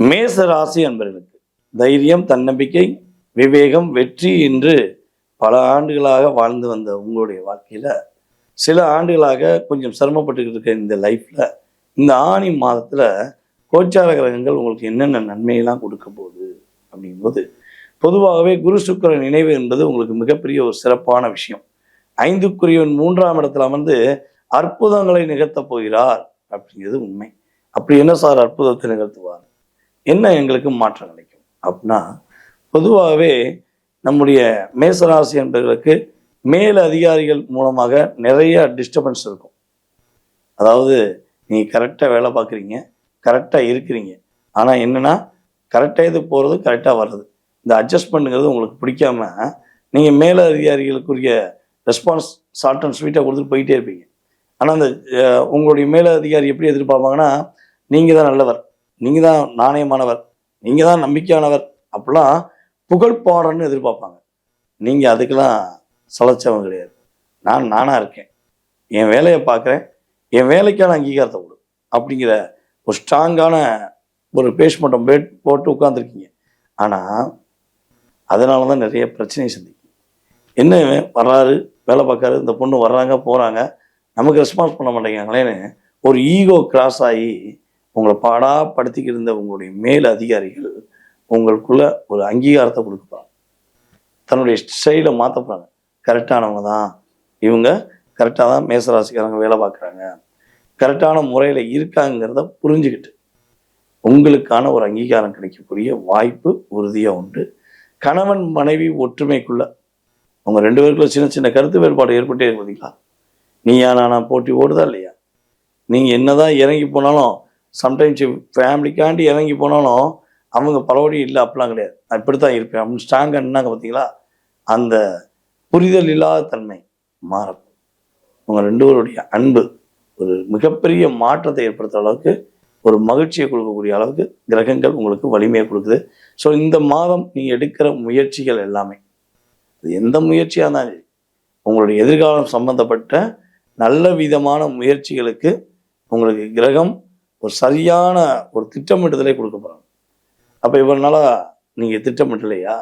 மேச ராசி அன்பர்களுக்கு தைரியம், தன்னம்பிக்கை, விவேகம், வெற்றி என்று பல ஆண்டுகளாக வாழ்ந்து வந்த உங்களுடைய வாழ்க்கையில சில ஆண்டுகளாக கொஞ்சம் சிரமப்பட்டுக்கிட்டு இருக்க இந்த லைஃப்ல இந்த ஆணி மாதத்துல கோச்சார கிரகங்கள் உங்களுக்கு என்னென்ன நன்மையெல்லாம் கொடுக்க போகுது அப்படிங்கும்போது, பொதுவாகவே குரு சுக்கிரன் நினைவு என்பது உங்களுக்கு மிகப்பெரிய ஒரு சிறப்பான விஷயம். 5க்குரியவன் 3ஆம் இடத்துல அமர்ந்து அற்புதங்களை நிகழ்த்தப் போகிறார் அப்படிங்கிறது உண்மை. அப்படி என்ன சார் அற்புதத்தை நிகழ்த்துவார், என்ன எங்களுக்கு மாற்றம் கிடைக்கும் அப்படின்னா, பொதுவாகவே நம்முடைய மேசராசி என்பவர்களுக்கு மேல் அதிகாரிகள் மூலமாக நிறைய டிஸ்டர்பன்ஸ் இருக்கும். அதாவது நீங்கள் கரெக்டாக வேலை பார்க்குறீங்க, கரெக்டாக இருக்கிறீங்க, ஆனால் என்னென்னா கரெக்டாக இது போகிறது, கரெக்டாக வர்றது, இந்த அட்ஜஸ்ட்மெண்ட்டுங்கிறது உங்களுக்கு பிடிக்காம நீங்கள் மேல அதிகாரிகளுக்குரிய ரெஸ்பான்ஸ் ஷார்ட் அண்ட் ஸ்வீட்டாக கொடுத்துட்டு போயிட்டே இருப்பீங்க. ஆனால் அந்த உங்களுடைய மேல அதிகாரி எப்படி எதிர்பார்ப்பாங்கன்னா, நீங்கள் தான் நல்லவர், நீங்கள் தான் நாணயமானவர், நீங்கள் தான் நம்பிக்கையானவர், அப்படிலாம் புகழ்பாடன்னு எதிர்பார்ப்பாங்க. நீங்கள் அதுக்கெல்லாம் சளைச்சவங்க கிடையாது. நானாக இருக்கேன், என் வேலையை பார்க்குறேன், என் வேலைக்கான அங்கீகாரத்தை கொடு அப்படிங்கிற ஒரு ஸ்ட்ராங்கான ஒரு பேஸ்மெண்டம் போட்டு உட்காந்துருக்கீங்க. ஆனால் அதனால தான் நிறைய பிரச்சனையை சந்திக்கும். என்ன வர்றாரு, வேலை பார்க்காரு, இந்த பொண்ணு வர்றாங்க போகிறாங்க, நமக்கு ரெஸ்பான்ஸ் பண்ண மாட்டேங்கிறாங்களேன்னு ஒரு ஈகோ கிராஸ் ஆகி உங்களை பாடாப்படுத்திக்கிட்டு இருந்த உங்களுடைய மேல் அதிகாரிகள் உங்களுக்குள்ள ஒரு அங்கீகாரத்தை கொடுக்குறாங்க, தன்னுடைய ஸ்டைலை மாற்ற போகிறாங்க. கரெக்டானவங்க தான் இவங்க, கரெக்டாக தான் மேசராசிக்காரங்க வேலை பார்க்குறாங்க, கரெக்டான முறையில் இருக்காங்கிறத புரிஞ்சுக்கிட்டு உங்களுக்கான ஒரு அங்கீகாரம் கிடைக்கக்கூடிய வாய்ப்பு உறுதியாக உண்டு. கணவன் மனைவி ஒற்றுமைக்குள்ள உங்கள் 2 பேருக்குள்ள சின்ன சின்ன கருத்து வேறுபாடு ஏற்பட்டே இருப்பீங்களா? நீயா நானா போட்டி ஓடுதா இல்லையா? நீங்கள் என்னதான் இறங்கி போனாலும், சம்டைம்ஸ் ஃபேமிலிக்காண்டி இறங்கி போனாலும் அவங்க பரவடி இல்லை, அப்படிலாம் கிடையாது, நான் இப்படி தான் இருப்பேன் அப்படின்னு ஸ்ட்ராங்காக நின்னாங்க பார்த்தீங்களா? அந்த புரிதல் இல்லாத தன்மை மாறும். உங்கள் 2 பேருடைய அன்பு ஒரு மிகப்பெரிய மாற்றத்தை ஏற்படுத்துகிற அளவுக்கு, ஒரு மகிழ்ச்சியை கொடுக்கக்கூடிய அளவுக்கு கிரகங்கள் உங்களுக்கு வலிமையை கொடுக்குது. ஸோ இந்த மாதம் நீங்கள் எடுக்கிற முயற்சிகள் எல்லாமே, அது எந்த முயற்சியாக இருந்தாலும் உங்களுடைய எதிர்காலம் சம்பந்தப்பட்ட நல்ல விதமான முயற்சிகளுக்கு உங்களுக்கு கிரகம் ஒரு சரியான ஒரு திட்டமிட்டுதலை கொடுக்க போகிறாங்க. அப்போ இவ்வளவு நாளாக நீங்கள் திட்டமிட்டலையா?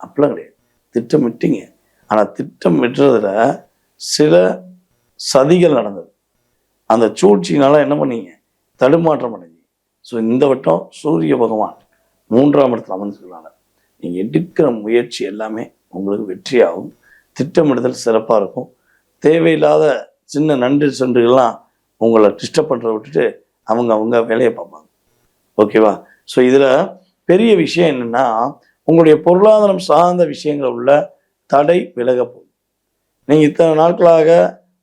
அப்படிலாம் கிடையாது, திட்டமிட்டீங்க. ஆனால் திட்டமிட்டுறதுல சில சதிகள் நடந்தது. அந்த சூழ்ச்சியினால என்ன பண்ணீங்க, தடுமாற்றம் அடைஞ்சி. ஸோ இந்த வட்டம் சூரிய பகவான் 3ஆம் இடத்துல அமர்ந்துக்கிறதுனால நீங்கள் எடுக்கிற முயற்சி எல்லாமே உங்களுக்கு வெற்றியாகும். திட்டமிடுதல் சிறப்பாக இருக்கும். தேவையில்லாத சின்ன நன்றி சென்றுகள்லாம் உங்களை டிஸ்டர்ப் பண்ணுறத விட்டுட்டு அவங்க வேலையை பார்ப்பாங்க. ஓகேவா? ஸோ இதில் பெரிய விஷயம் என்னென்னா, உங்களுடைய பொருளாதாரம் சார்ந்த விஷயங்கள் உள்ள தடை விலக போகும். நீங்கள் இத்தனை நாட்களாக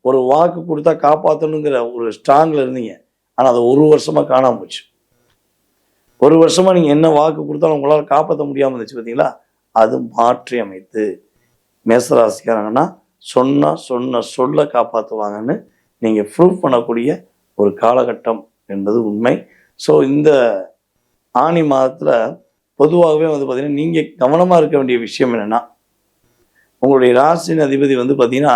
ஒரு வாக்கு கொடுத்தா காப்பாற்றணுங்கிற ஒரு ஸ்ட்ராங்கில் இருந்தீங்க, ஆனால் அதை 1 வருஷமாக காணாமல் போச்சு. 1 வருஷமாக நீங்கள் என்ன வாக்கு கொடுத்தாலும் உங்களால் காப்பாற்ற முடியாமல் இருந்துச்சு பார்த்தீங்களா? அது மாற்றி அமைத்து மேசராசிக்காரங்கன்னா சொன்ன சொல்ல காப்பாற்றுவாங்கன்னு நீங்கள் ப்ரூவ் பண்ணக்கூடிய ஒரு காலகட்டம் என்பது உண்மை. ஸோ இந்த ஆணி மாதத்தில் பொதுவாகவே பார்த்தீங்கன்னா, நீங்கள் கவனமாக இருக்க வேண்டிய விஷயம் என்னென்னா, உங்களுடைய ராசியின் அதிபதி பார்த்தீங்கன்னா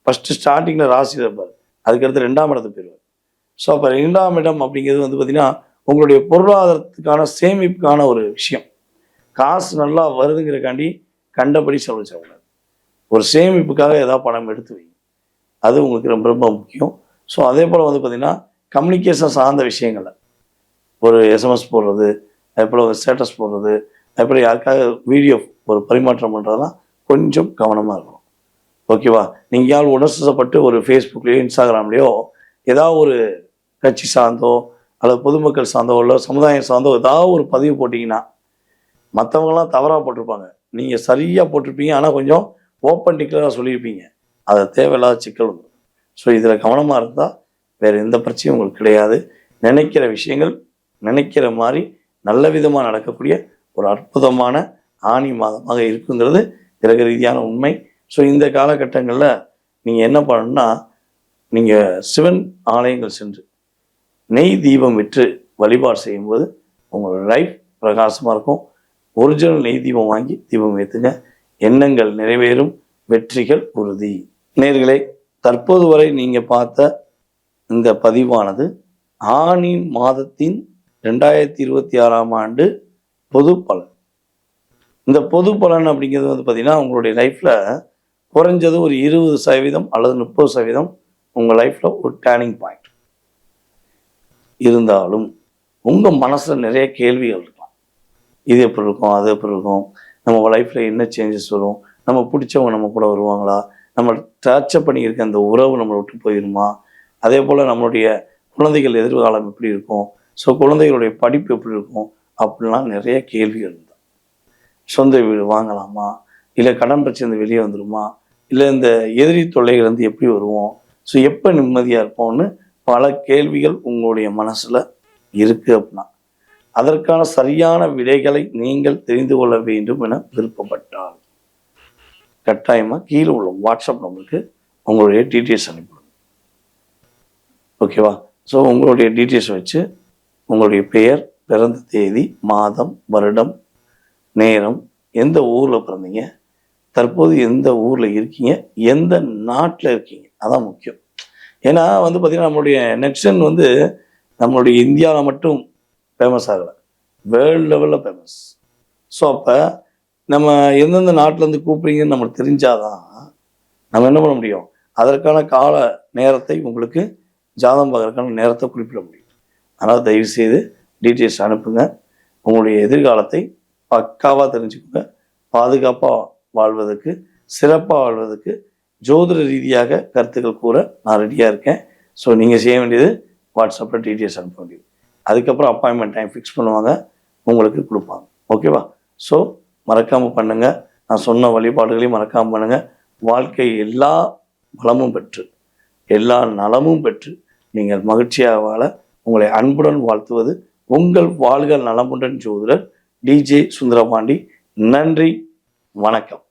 ஃபஸ்ட்டு ஸ்டார்டிங்கில் ராசியில் இருப்பார், அதுக்கடுத்து 2ஆம் இடத்துக்கு போயிடுவார். ஸோ அப்போ 2ஆம் இடம் அப்படிங்கிறது பார்த்தீங்கன்னா உங்களுடைய பொருளாதாரத்துக்கான சேமிப்புக்கான ஒரு விஷயம். காசு நல்லா வருதுங்கிறக்காண்டி கண்டபடி செலவிடக்கூடாது. ஒரு சேமிப்புக்காக ஏதாவது பணம் எடுத்து வைங்க, அது உங்களுக்கு ரொம்ப ரொம்ப முக்கியம். ஸோ அதே போல் பார்த்தீங்கன்னா, கம்யூனிகேஷன் சார்ந்த விஷயங்களில் ஒரு எஸ்எம்எஸ் போடுறது, அதுபோல் ஒரு ஸ்டேட்டஸ் போடுறது, அதுபோல் யாருக்காக வீடியோ ஒரு பரிமாற்றம் பண்ணுறதெல்லாம் கொஞ்சம் கவனமாக இருக்கணும். ஓகேவா? நீங்கள் யாரும் உணர்ச்சிப்பட்டு ஒரு ஃபேஸ்புக்லேயோ இன்ஸ்டாகிராம்லேயோ ஏதாவது ஒரு கட்சி சார்ந்தோ அல்லது பொதுமக்கள் சார்ந்தோ இல்லை சமுதாயம் சார்ந்தோ ஏதாவது ஒரு பதிவு போட்டிங்கன்னா, மற்றவங்களாம் தவறாக போட்டிருப்பாங்க, நீங்கள் சரியாக போட்டிருப்பீங்க, ஆனால் கொஞ்சம் ஓப்பன் டிக்ளராக சொல்லியிருப்பீங்க, அதை தேவையில்லாத சிக்கல் உண்டு. ஸோ இதில் கவனமாக இருந்தால் வேறு எந்த பிரச்சனையும் உங்களுக்கு கிடையாது. நினைக்கிற விஷயங்கள் நினைக்கிற மாதிரி நல்ல விதமாக நடக்கக்கூடிய ஒரு அற்புதமான ஆணி மாதமாக இருக்குங்கிறது கிரக ரீதியான உண்மை. ஸோ இந்த காலகட்டங்களில் நீங்கள் என்ன பண்ணணும்னா, நீங்கள் சிவன் ஆலயங்கள் சென்று நெய் தீபம் விற்று வழிபாடு செய்யும்போது உங்களோட லைஃப் பிரகாசமாக இருக்கும். ஒரிஜினல் நெய் தீபம் வாங்கி தீபம் ஏற்றுங்க, எண்ணங்கள் நிறைவேறும், வெற்றிகள் உறுதி. நேயர்களே, தற்போது வரை நீங்கள் பார்த்த இந்த பதிவானது ஆணி மாதத்தின் 2026ஆம் ஆண்டு பொது பலன். இந்த பொது பலன் அப்படிங்கிறது வந்து பார்த்தீங்கன்னா, உங்களுடைய லைஃப்பில் குறைஞ்சது ஒரு 20% அல்லது 30% உங்கள் லைஃப்பில் ஒரு டேர்னிங் பாயிண்ட் இருந்தாலும், உங்கள் மனசில் நிறைய கேள்விகள் இருக்கலாம். இது எப்படி இருக்கும், அது எப்படி இருக்கும், நம்ம லைஃப்பில் என்ன சேஞ்சஸ் வரும், நம்ம பிடிச்சவங்க நம்ம கூட வருவாங்களா, நம்ம டார்ச்சர் பண்ணியிருக்க அந்த உறவு நம்மளை விட்டு போயிடுமா, அதே போல் நம்மளுடைய குழந்தைகள் எதிர்காலம் எப்படி இருக்கும், ஸோ குழந்தைகளுடைய படிப்பு எப்படி இருக்கும், அப்படிலாம் நிறைய கேள்விகள் இருந்தால், சொந்த வீடு வாங்கலாமா, இல்லை கடன் பிரச்சனை வெளியே வந்துடுமா, இல்லை இந்த எதிரி தொல்லைகள் வந்து எப்படி வருவோம், ஸோ எப்போ நிம்மதியாக இருப்போம்னு பல கேள்விகள் உங்களுடைய மனசில் இருக்குது. அப்படின்னா அதற்கான சரியான விடைகளை நீங்கள் தெரிந்து கொள்ள வேண்டும் என விருப்பப்பட்டால் கட்டாயமாக கீழே உள்ள வாட்ஸ்அப் நம்பருக்கு உங்களுடைய டீட்டெயில்ஸ் அனுப்பிவிடுங்க. ஓகேவா? ஸோ உங்களுடைய டீட்டெயில்ஸ் வச்சு உங்களுடைய பெயர், பிறந்த தேதி, மாதம், வருடம், நேரம், எந்த ஊரில் பிறந்தீங்க, தற்போது எந்த ஊரில் இருக்கீங்க, எந்த நாட்டில் இருக்கீங்க, அதான் முக்கியம். ஏன்னா வந்து பார்த்திங்கன்னா நம்மளுடைய நெக்ஷன் வந்து நம்மளுடைய இந்தியாவில் மட்டும் ஃபேமஸ் ஆகலை, வேர்ல்டு லெவலில் ஃபேமஸ். ஸோ அப்போ நம்ம எந்தெந்த நாட்டிலேருந்து கூப்பிட்றீங்கன்னு நம்மளுக்கு தெரிஞ்சாதான் நம்ம என்ன பண்ண முடியும், அதற்கான கால நேரத்தை உங்களுக்கு ஜாதகம் பார்க்கறதுக்கான நேரத்தை குறிப்பிட முடியும். அதனால் தயவுசெய்து டீட்டெயில்ஸ் அனுப்புங்க. உங்களுடைய எதிர்காலத்தை பக்காவாக தெரிஞ்சுக்கோங்க. பாதுகாப்பாக வாழ்வதற்கு, சிறப்பாக வாழ்வதற்கு ஜோதிட ரீதியாக கருத்துக்கள் கூற நான் ரெடியாக இருக்கேன். ஸோ நீங்கள் செய்ய வேண்டியது வாட்ஸ்அப்பில் டீட்டெயில்ஸ் அனுப்ப வேண்டியது. அதுக்கப்புறம் அப்பாயின்மெண்ட் டைம் ஃபிக்ஸ் பண்ணுவாங்க, உங்களுக்கு கொடுப்பாங்க. ஓகேவா? ஸோ மறக்காமல் பண்ணுங்கள். நான் சொன்ன வழிபாடுகளையும் மறக்காமல் பண்ணுங்கள். வாழ்க்கை எல்லா வளமும் பெற்று, எல்லா நலமும் பெற்று நீங்கள் மகிழ்ச்சியாக வாழ உங்களை அன்புடன் வாழ்த்துவது உங்கள் வாழ்க நலமுடன் ஜோதிடர் DJ சுந்தரபாண்டி. நன்றி, வணக்கம்.